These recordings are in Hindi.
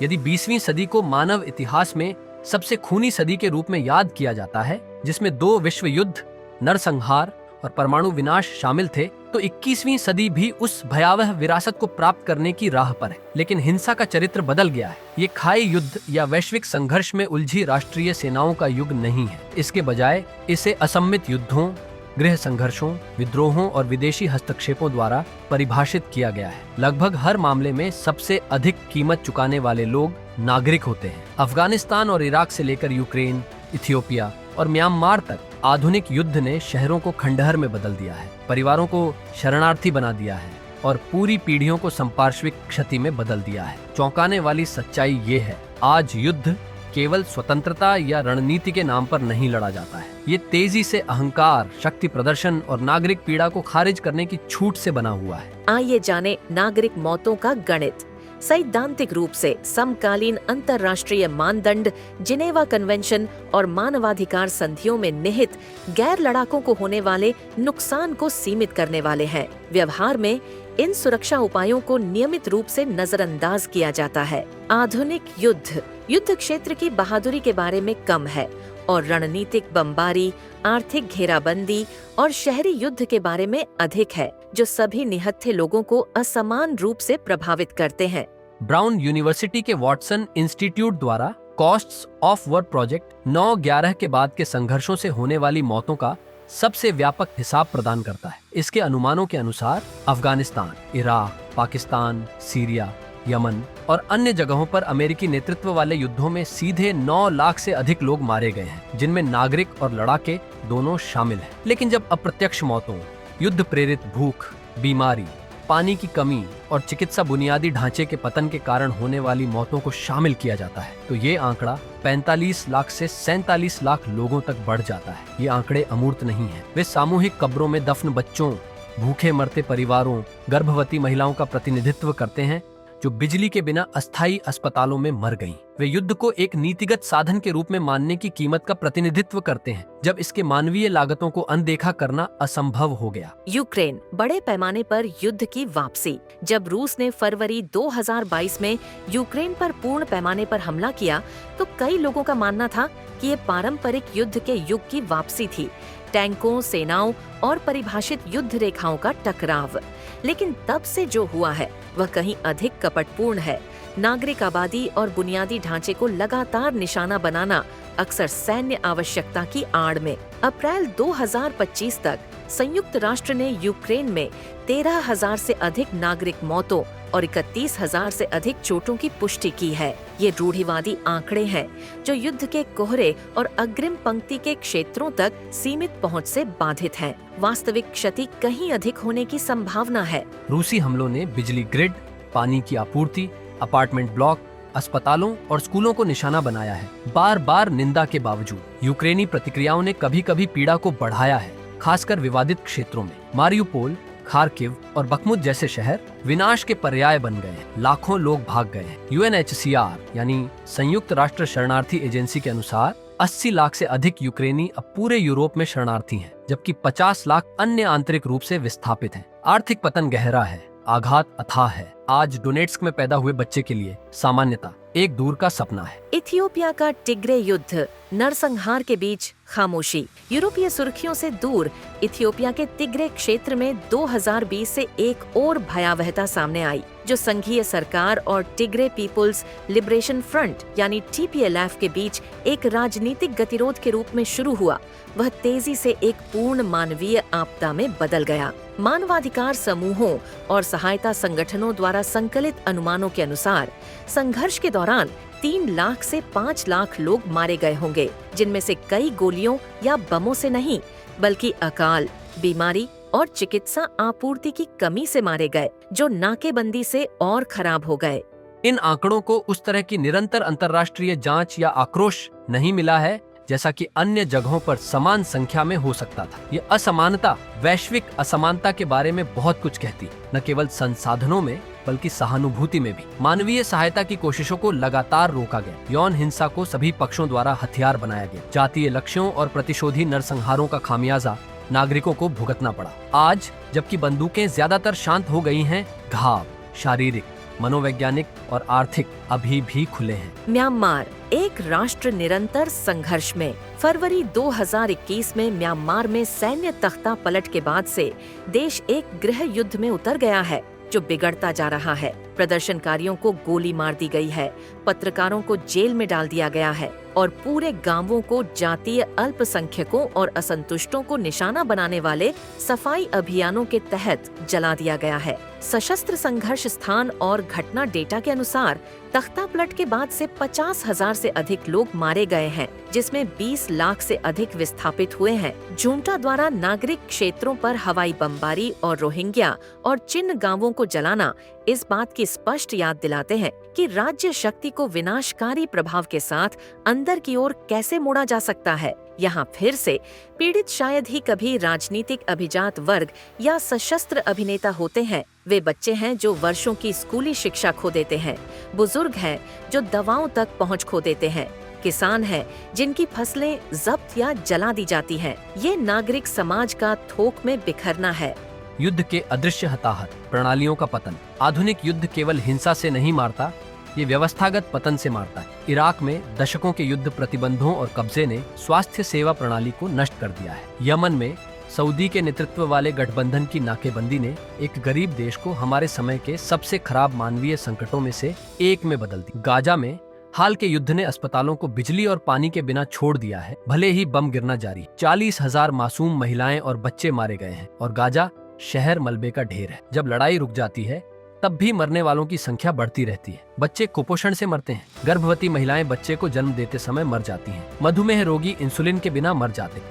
यदि 20वीं सदी को मानव इतिहास में सबसे खूनी सदी के रूप में याद किया जाता है, जिसमें 2 विश्व युद्ध, नरसंहार और परमाणु विनाश शामिल थे, तो 21वीं सदी भी उस भयावह विरासत को प्राप्त करने की राह पर है। लेकिन हिंसा का चरित्र बदल गया है। ये खाई युद्ध या वैश्विक संघर्ष में उलझी राष्ट्रीय सेनाओं का युग नहीं है। इसके बजाय इसे असम्मित युद्धों, गृह संघर्षों, विद्रोहों और विदेशी हस्तक्षेपों द्वारा परिभाषित किया गया है। लगभग हर मामले में सबसे अधिक कीमत चुकाने वाले लोग नागरिक होते हैं। अफगानिस्तान और इराक से लेकर यूक्रेन, इथियोपिया और म्यांमार तक आधुनिक युद्ध ने शहरों को खंडहर में बदल दिया है, परिवारों को शरणार्थी बना दिया है और पूरी पीढ़ियों को संपार्श्विक क्षति में बदल दिया है। चौंकाने वाली सच्चाई ये है, आज युद्ध केवल स्वतंत्रता या रणनीति के नाम पर नहीं लड़ा जाता है। ये तेजी से अहंकार, शक्ति प्रदर्शन और नागरिक पीड़ा को खारिज करने की छूट से बना हुआ है। आइए जाने नागरिक मौतों का गणित। सैद्धांतिक रूप से समकालीन अंतर्राष्ट्रीय मानदंड, जिनेवा कन्वेंशन और मानवाधिकार संधियों में निहित गैर लड़ाकों को होने वाले नुकसान को सीमित करने वाले हैं। व्यवहार में इन सुरक्षा उपायों को नियमित रूप से नजरअंदाज किया जाता है। आधुनिक युद्ध क्षेत्र की बहादुरी के बारे में कम है और रणनीतिक बमबारी, आर्थिक घेराबंदी और शहरी युद्ध के बारे में अधिक है, जो सभी निहत्थे लोगों को असमान रूप से प्रभावित करते हैं। ब्राउन यूनिवर्सिटी के वॉटसन इंस्टीट्यूट द्वारा कॉस्ट्स ऑफ वॉर प्रोजेक्ट 9/11 के बाद के संघर्षों से होने वाली मौतों का सबसे व्यापक हिसाब प्रदान करता है। इसके अनुमानों के अनुसार Afghanistan, Iraq, Pakistan, Syria, Yemen और अन्य जगहों पर अमेरिकी नेतृत्व वाले युद्धों में सीधे 9 लाख से अधिक लोग मारे गए हैं, जिनमें नागरिक और लड़ाके दोनों शामिल हैं। लेकिन जब अप्रत्यक्ष मौतों, युद्ध प्रेरित भूख, बीमारी, पानी की कमी और चिकित्सा बुनियादी ढांचे के पतन के कारण होने वाली मौतों को शामिल किया जाता है, तो ये आंकड़ा 45 लाख से 47 लाख लोगों तक बढ़ जाता है। ये आंकड़े अमूर्त नहीं हैं। वे सामूहिक कब्रों में दफन बच्चों, भूखे मरते परिवारों, गर्भवती महिलाओं का प्रतिनिधित्व करते हैं जो बिजली के बिना अस्थायी अस्पतालों में मर गईं। वे युद्ध को एक नीतिगत साधन के रूप में मानने की कीमत का प्रतिनिधित्व करते हैं, जब इसके मानवीय लागतों को अनदेखा करना असंभव हो गया। यूक्रेन बड़े पैमाने पर युद्ध की वापसी। जब रूस ने फरवरी 2022 में यूक्रेन पर पूर्ण पैमाने पर हमला किया, तो कई लोगों का मानना था कि ये पारंपरिक युद्ध के युग की वापसी थी, टैंकों, सेनाओं और परिभाषित युद्ध रेखाओं का टकराव। लेकिन तब से जो हुआ है वह कहीं अधिक कपटपूर्ण है। नागरिक आबादी और बुनियादी ढांचे को लगातार निशाना बनाना, अक्सर सैन्य आवश्यकता की आड़ में। अप्रैल 2025 तक संयुक्त राष्ट्र ने यूक्रेन में 13,000 से अधिक नागरिक मौतों और 31,000 से अधिक चोटों की पुष्टि की है। ये रूढ़िवादी आंकड़े हैं जो युद्ध के कोहरे और अग्रिम पंक्ति के क्षेत्रों तक सीमित पहुंच से बाधित हैं। वास्तविक क्षति कहीं अधिक होने की संभावना है। रूसी हमलों ने बिजली ग्रिड, पानी की आपूर्ति, अपार्टमेंट ब्लॉक, अस्पतालों और स्कूलों को निशाना बनाया है। बार बार निंदा के बावजूद यूक्रेनी प्रतिक्रियाओं ने कभी कभी पीड़ा को बढ़ाया है, खासकर विवादित क्षेत्रों में। मारियुपोल, खार्किव और बखमुत जैसे शहर विनाश के पर्याय बन गए हैं। लाखों लोग भाग गए हैं। UNHCR यानी संयुक्त राष्ट्र शरणार्थी एजेंसी के अनुसार 80 लाख से अधिक यूक्रेनी अब पूरे यूरोप में शरणार्थी हैं, जबकि 50 लाख अन्य आंतरिक रूप से विस्थापित हैं। आर्थिक पतन गहरा है, आघात अथाह है। आज डोनेट्स्क में पैदा हुए बच्चे के लिए सामान्यता एक दूर का सपना है। इथियोपिया का टिग्रे युद्ध, नरसंहार के बीच खामोशी। यूरोपीय सुर्खियों से दूर इथियोपिया के तिग्रे क्षेत्र में 2020 से एक और भयावहता सामने आई, जो संघीय सरकार और टिग्रे पीपुल्स लिबरेशन फ्रंट यानी TPLF के बीच एक राजनीतिक गतिरोध के रूप में शुरू हुआ। वह तेजी से एक पूर्ण मानवीय आपदा में बदल गया। मानवाधिकार समूहों और सहायता संगठनों द्वारा संकलित अनुमानों के अनुसार संघर्ष के दौरान 3 लाख से 5 लाख लोग मारे गए होंगे, जिनमें से कई गोलियों या बमों से नहीं, बल्कि अकाल, बीमारी और चिकित्सा आपूर्ति की कमी से मारे गए, जो नाकेबंदी से और खराब हो गए। इन आंकड़ों को उस तरह की निरंतर अंतर्राष्ट्रीय जांच या आक्रोश नहीं मिला है जैसा कि अन्य जगहों पर समान संख्या में हो सकता था। ये असमानता वैश्विक असमानता के बारे में बहुत कुछ कहती, न केवल संसाधनों में बल्कि सहानुभूति में भी। मानवीय सहायता की कोशिशों को लगातार रोका गया। यौन हिंसा को सभी पक्षों द्वारा हथियार बनाया गया। जातीय लक्ष्यों और प्रतिशोधी नरसंहारों का खामियाजा नागरिकों को भुगतना पड़ा। आज जबकि बंदूकें ज्यादातर शांत हो गई हैं, घाव, शारीरिक, मनोवैज्ञानिक और आर्थिक अभी भी खुले हैं। म्यांमार, एक राष्ट्र निरंतर संघर्ष में। फरवरी 2021 में म्यांमार में सैन्य तख्ता पलट के बाद से देश एक गृह युद्ध में उतर गया है जो बिगड़ता जा रहा है। प्रदर्शनकारियों को गोली मार दी गई है, पत्रकारों को जेल में डाल दिया गया है और पूरे गांवों को जातीय अल्पसंख्यकों और असंतुष्टों को निशाना बनाने वाले सफाई अभियानों के तहत जला दिया गया है। सशस्त्र संघर्ष स्थान और घटना डेटा के अनुसार तख्ता पलट के बाद से 50,000 से अधिक लोग मारे गए हैं, जिसमें 20 लाख से अधिक विस्थापित हुए हैं। junta द्वारा नागरिक क्षेत्रों पर हवाई बमबारी और रोहिंग्या और चिन गांवों को जलाना इस बात की स्पष्ट याद दिलाते हैं कि राज्य शक्ति को विनाशकारी प्रभाव के साथ अंदर की ओर कैसे मोड़ा जा सकता है। यहाँ फिर से पीड़ित शायद ही कभी राजनीतिक अभिजात वर्ग या सशस्त्र अभिनेता होते हैं। वे बच्चे हैं जो वर्षों की स्कूली शिक्षा खो देते हैं, बुजुर्ग हैं जो दवाओं तक पहुँच खो देते हैं, किसान हैं जिनकी फसलें जब्त या जला दी जाती हैं। ये नागरिक समाज का थोक में बिखरना है। युद्ध के अदृश्य हताहत, प्रणालियों का पतन। आधुनिक युद्ध केवल हिंसा से नहीं मारता, ये व्यवस्थागत पतन से मारता है। इराक में दशकों के युद्ध प्रतिबंधों और कब्जे ने स्वास्थ्य सेवा प्रणाली को नष्ट कर दिया है। यमन में सऊदी के नेतृत्व वाले गठबंधन की नाकेबंदी ने एक गरीब देश को हमारे समय के सबसे खराब मानवीय संकटों में से एक में बदल दी। गाजा में हाल के युद्ध ने अस्पतालों को बिजली और पानी के बिना छोड़ दिया है, भले ही बम गिरना जारी। 40,000 मासूम महिलाएं और बच्चे मारे गए हैं और गाजा शहर मलबे का ढेर है। जब लड़ाई रुक जाती है तब भी मरने वालों की संख्या बढ़ती रहती है। बच्चे कुपोषण से मरते हैं, गर्भवती महिलाएं बच्चे को जन्म देते समय मर जाती हैं, मधुमेह रोगी इंसुलिन के बिना मर जाते।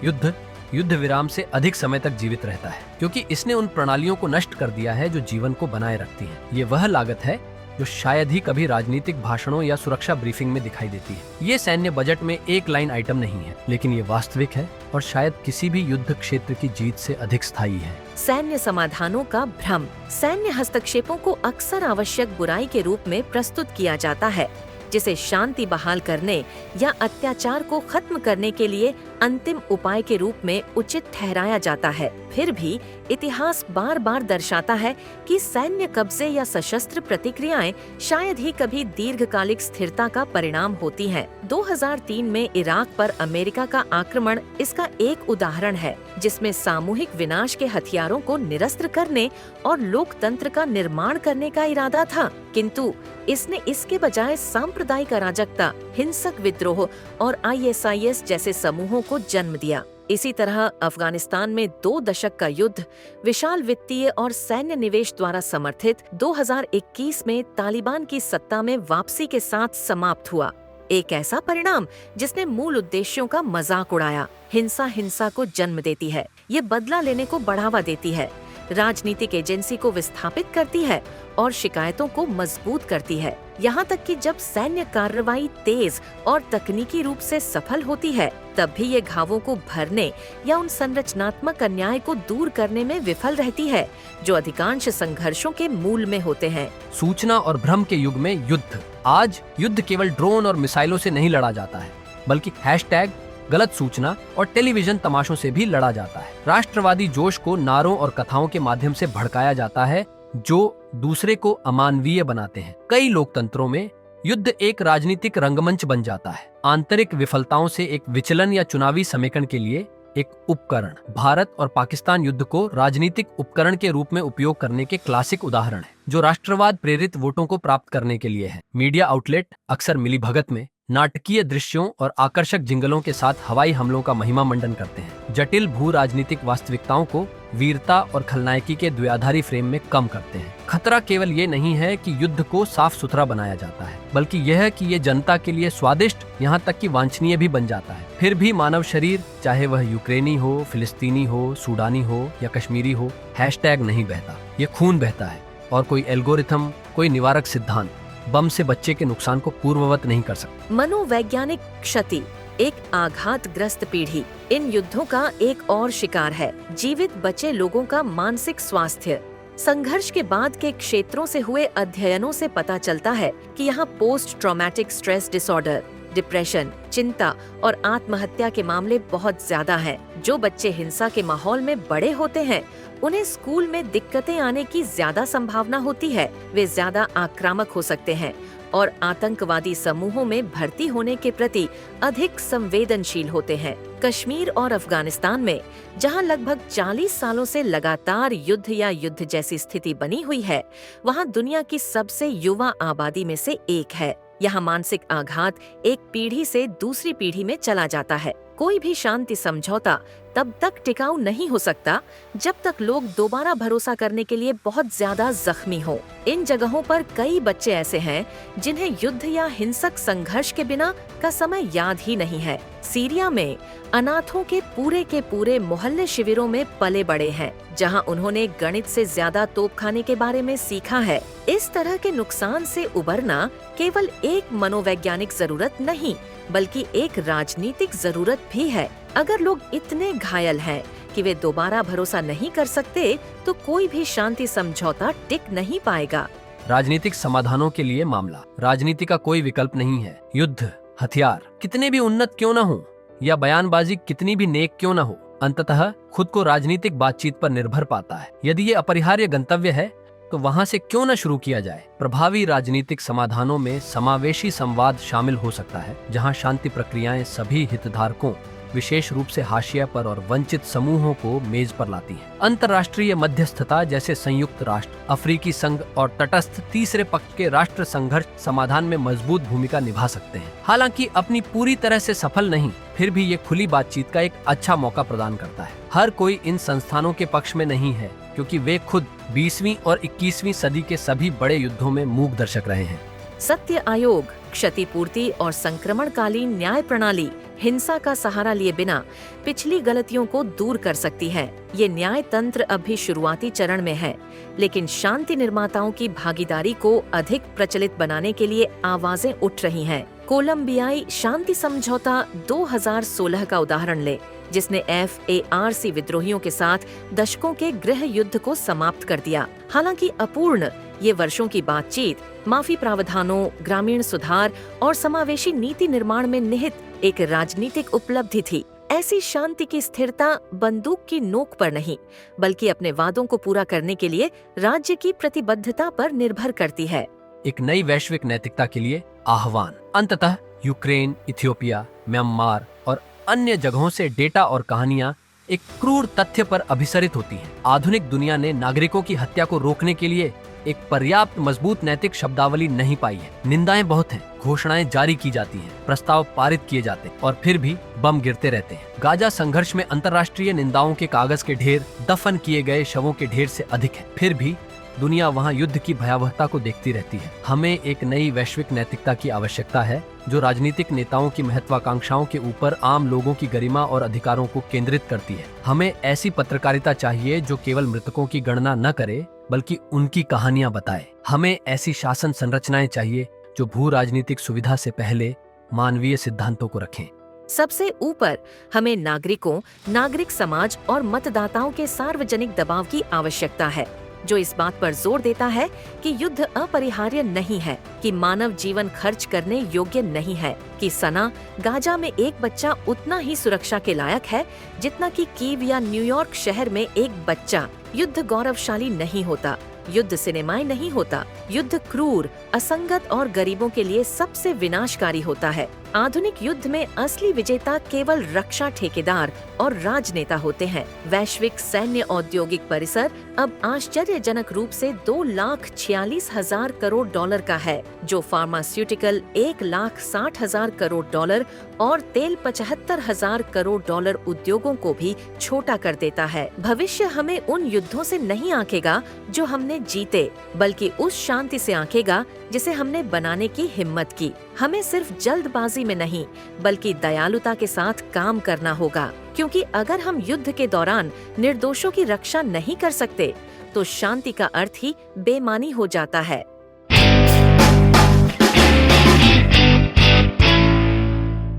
युद्ध विराम से अधिक समय तक जीवित रहता है क्योंकि इसने उन प्रणालियों को नष्ट कर दिया है जो जीवन को बनाए रखती हैं। ये वह लागत है जो शायद ही कभी राजनीतिक भाषणों या सुरक्षा ब्रीफिंग में दिखाई देती है। ये सैन्य बजट में एक लाइन आइटम नहीं है, लेकिन ये वास्तविक है और शायद किसी भी युद्ध क्षेत्र की जीत से अधिक स्थायी है। सैन्य समाधानों का भ्रम। सैन्य हस्तक्षेपों को अक्सर आवश्यक बुराई के रूप में प्रस्तुत किया जाता है, जिसे शांति बहाल करने या अत्याचार को खत्म करने के लिए अंतिम उपाय के रूप में उचित ठहराया जाता है। फिर भी इतिहास बार बार दर्शाता है कि सैन्य कब्जे या सशस्त्र प्रतिक्रियाएं शायद ही कभी दीर्घकालिक स्थिरता का परिणाम होती हैं। 2003 में इराक पर अमेरिका का आक्रमण इसका एक उदाहरण है, जिसमें सामूहिक विनाश के हथियारों को निरस्त करने और लोकतंत्र का निर्माण करने का इरादा था, किंतु इसने इसके बजाय सांप्रदायिक अराजकता, हिंसक विद्रोह और ISIS जैसे समूहों को जन्म दिया। इसी तरह अफगानिस्तान में 2 दशक का युद्ध विशाल वित्तीय और सैन्य निवेश द्वारा समर्थित 2021 में तालिबान की सत्ता में वापसी के साथ समाप्त हुआ। एक ऐसा परिणाम जिसने मूल उद्देश्यों का मजाक उड़ाया। हिंसा को जन्म देती है, ये बदला लेने को बढ़ावा देती है, राजनीतिक एजेंसी को विस्थापित करती है और शिकायतों को मजबूत करती है। यहाँ तक कि जब सैन्य कार्रवाई तेज और तकनीकी रूप से सफल होती है, तब भी ये घावों को भरने या उन संरचनात्मक अन्याय को दूर करने में विफल रहती है जो अधिकांश संघर्षों के मूल में होते हैं। सूचना और भ्रम के युग में युद्ध। आज युद्ध केवल ड्रोन और मिसाइलों से नहीं लड़ा जाता है, बल्कि हैशटैग, गलत सूचना और टेलीविजन तमाशों से भी लड़ा जाता है। राष्ट्रवादी जोश को नारों और कथाओं के माध्यम से भड़काया जाता है जो दूसरे को अमानवीय बनाते हैं। कई लोकतंत्रों में युद्ध एक राजनीतिक रंगमंच बन जाता है, आंतरिक विफलताओं से एक विचलन या चुनावी समेकन के लिए एक उपकरण। भारत और पाकिस्तान युद्ध को राजनीतिक उपकरण के रूप में उपयोग करने के क्लासिक उदाहरण है, जो राष्ट्रवाद प्रेरित वोटों को प्राप्त करने के लिए है। मीडिया आउटलेट अक्सर मिलीभगत में नाटकीय दृश्यों और आकर्षक जिंगलों के साथ हवाई हमलों का महिमा मंडन करते हैं, जटिल भू राजनीतिक वास्तविकताओं को वीरता और खलनायकी के द्वयाधारी फ्रेम में कम करते हैं। खतरा केवल ये नहीं है कि युद्ध को साफ सुथरा बनाया जाता है, बल्कि यह है कि ये जनता के लिए स्वादिष्ट, यहाँ तक कि वांछनीय भी बन जाता है। फिर भी मानव शरीर, चाहे वह यूक्रेनी हो, फिलिस्तीनी हो, सूडानी हो या कश्मीरी हो, हैशटैग नहीं बहता, ये खून बहता है। और कोई एल्गोरिथम, कोई निवारक सिद्धांत बम से बच्चे के नुकसान को पूर्ववत नहीं कर सकता। मनोवैज्ञानिक क्षति। एक आघातग्रस्त पीढ़ी इन युद्धों का एक और शिकार है। जीवित बचे लोगों का मानसिक स्वास्थ्य। संघर्ष के बाद के क्षेत्रों से हुए अध्ययनों से पता चलता है कि यहाँ post traumatic stress disorder, depression, चिंता और आत्महत्या के मामले बहुत ज्यादा हैं। जो बच्चे हिंसा के माहौल में बड़े होते हैं, उन्हें स्कूल में दिक्कतें आने की ज्यादा संभावना होती है। वे ज्यादा आक्रामक हो सकते हैं और आतंकवादी समूहों में भर्ती होने के प्रति अधिक संवेदनशील होते हैं। कश्मीर और अफगानिस्तान में, जहां लगभग 40 सालों से लगातार युद्ध या युद्ध जैसी स्थिति बनी हुई है, वहां दुनिया की सबसे युवा आबादी में से एक है। यहाँ मानसिक आघात एक पीढ़ी से दूसरी पीढ़ी में चला जाता है। कोई भी शांति समझौता तब तक टिकाऊ नहीं हो सकता जब तक लोग दोबारा भरोसा करने के लिए बहुत ज्यादा जख्मी हो। इन जगहों पर कई बच्चे ऐसे हैं जिन्हें युद्ध या हिंसक संघर्ष के बिना का समय याद ही नहीं है। सीरिया में अनाथों के पूरे मोहल्ले शिविरों में पले बड़े हैं, जहां उन्होंने गणित से ज्यादा तोपखाने के बारे में सीखा है। इस तरह के नुकसान से उबरना केवल एक मनोवैज्ञानिक जरूरत नहीं, बल्कि एक राजनीतिक जरूरत भी है। अगर लोग इतने घायल हैं कि वे दोबारा भरोसा नहीं कर सकते, तो कोई भी शांति समझौता टिक नहीं पाएगा। राजनीतिक समाधानों के लिए मामला। राजनीति का कोई विकल्प नहीं है। युद्ध, हथियार कितने भी उन्नत क्यों न हो या बयानबाजी कितनी भी नेक क्यों न हो, अंततः खुद को राजनीतिक बातचीत पर निर्भर पाता है। यदि ये अपरिहार्य गंतव्य है तो वहां से क्यों न शुरू किया जाए। प्रभावी राजनीतिक समाधानों में समावेशी संवाद शामिल हो सकता है, जहां शांति प्रक्रियाएं सभी हितधारकों, विशेष रूप से हाशिया पर और वंचित समूहों को मेज पर लाती हैं। अंतर्राष्ट्रीय मध्यस्थता जैसे संयुक्त राष्ट्र, अफ्रीकी संघ और तटस्थ तीसरे पक्ष के राष्ट्र संघर्ष समाधान में मजबूत भूमिका निभा सकते हैं। हालांकि अपनी पूरी तरह से सफल नहीं, फिर भी ये खुली बातचीत का एक अच्छा मौका प्रदान करता है। हर कोई इन संस्थानों के पक्ष में नहीं है, क्योंकि वे खुद 20वीं और 21वीं सदी के सभी बड़े युद्धों में मूक दर्शक रहे हैं। सत्य आयोग, क्षतिपूर्ति और संक्रमणकालीन न्याय प्रणाली हिंसा का सहारा लिए बिना पिछली गलतियों को दूर कर सकती है। ये न्याय तंत्र अब भी शुरुआती चरण में है, लेकिन शांति निर्माताओं की भागीदारी को अधिक प्रचलित बनाने के लिए आवाजें उठ रही हैं। कोलंबियाई शांति समझौता 2016 का उदाहरण ले, जिसने FARC विद्रोहियों के साथ दशकों के गृह युद्ध को समाप्त कर दिया। हालांकि अपूर्ण, ये वर्षों की बातचीत, माफी प्रावधानों, ग्रामीण सुधार और समावेशी नीति निर्माण में निहित एक राजनीतिक उपलब्धि थी। ऐसी शांति की स्थिरता बंदूक की नोक पर नहीं, बल्कि अपने वादों को पूरा करने के लिए राज्य की प्रतिबद्धता पर निर्भर करती है। एक नई वैश्विक नैतिकता के लिए आह्वान। अंततः यूक्रेन, इथियोपिया, म्यांमार और अन्य जगहों से डेटा और कहानियां एक क्रूर तथ्य पर अभिसरित होती हैं। आधुनिक दुनिया ने नागरिकों की हत्या को रोकने के लिए एक पर्याप्त मजबूत नैतिक शब्दावली नहीं पाई है। निंदाएं बहुत हैं, घोषणाएं जारी की जाती हैं, प्रस्ताव पारित किए जाते हैं और फिर भी बम गिरते रहते हैं। गाजा संघर्ष में अंतर्राष्ट्रीय निंदाओं के कागज के ढेर दफन किए गए शवों के ढेर से अधिक है। फिर भी दुनिया वहां युद्ध की भयावहता को देखती रहती है। हमें एक नई वैश्विक नैतिकता की आवश्यकता है, जो राजनीतिक नेताओं की महत्वाकांक्षाओं के ऊपर आम लोगों की गरिमा और अधिकारों को केंद्रित करती है। हमें ऐसी पत्रकारिता चाहिए जो केवल मृतकों की गणना न करे, बल्कि उनकी कहानियां बताए। हमें ऐसी शासन संरचनाएं चाहिए जो भू राजनीतिक सुविधा से पहले मानवीय सिद्धांतों को रखें। सबसे ऊपर हमें नागरिकों, नागरिक समाज और मतदाताओं के सार्वजनिक दबाव की आवश्यकता है, जो इस बात पर जोर देता है कि युद्ध अपरिहार्य नहीं है, कि मानव जीवन खर्च करने योग्य नहीं है, कि सना, गाजा में एक बच्चा उतना ही सुरक्षा के लायक है जितना कि कीव या न्यूयॉर्क शहर में एक बच्चा। युद्ध गौरवशाली नहीं होता, युद्ध सिनेमाई नहीं होता, युद्ध क्रूर, असंगत और गरीबों के लिए सबसे विनाशकारी होता है। आधुनिक युद्ध में असली विजेता केवल रक्षा ठेकेदार और राजनेता होते हैं। वैश्विक सैन्य औद्योगिक परिसर अब आश्चर्यजनक रूप से $2,46,000 करोड़ का है, जो फार्मास्यूटिकल $1,60,000 करोड़ और तेल $75,000 करोड़ उद्योगों को भी छोटा कर देता है। भविष्य हमें उन युद्धों से नहीं आंकेगा जो हमने जीते, बल्कि उस शांति से आंकेगा जिसे हमने बनाने की हिम्मत की। हमें सिर्फ जल्दबाजी में नहीं, बल्कि दयालुता के साथ काम करना होगा, क्योंकि अगर हम युद्ध के दौरान निर्दोषों की रक्षा नहीं कर सकते, तो शांति का अर्थ ही बेमानी हो जाता है।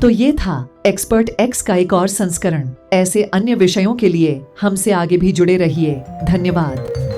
तो ये था एक्सपर्ट एक्स का एक और संस्करण। ऐसे अन्य विषयों के लिए हमसे आगे भी जुड़े रहिए। धन्यवाद।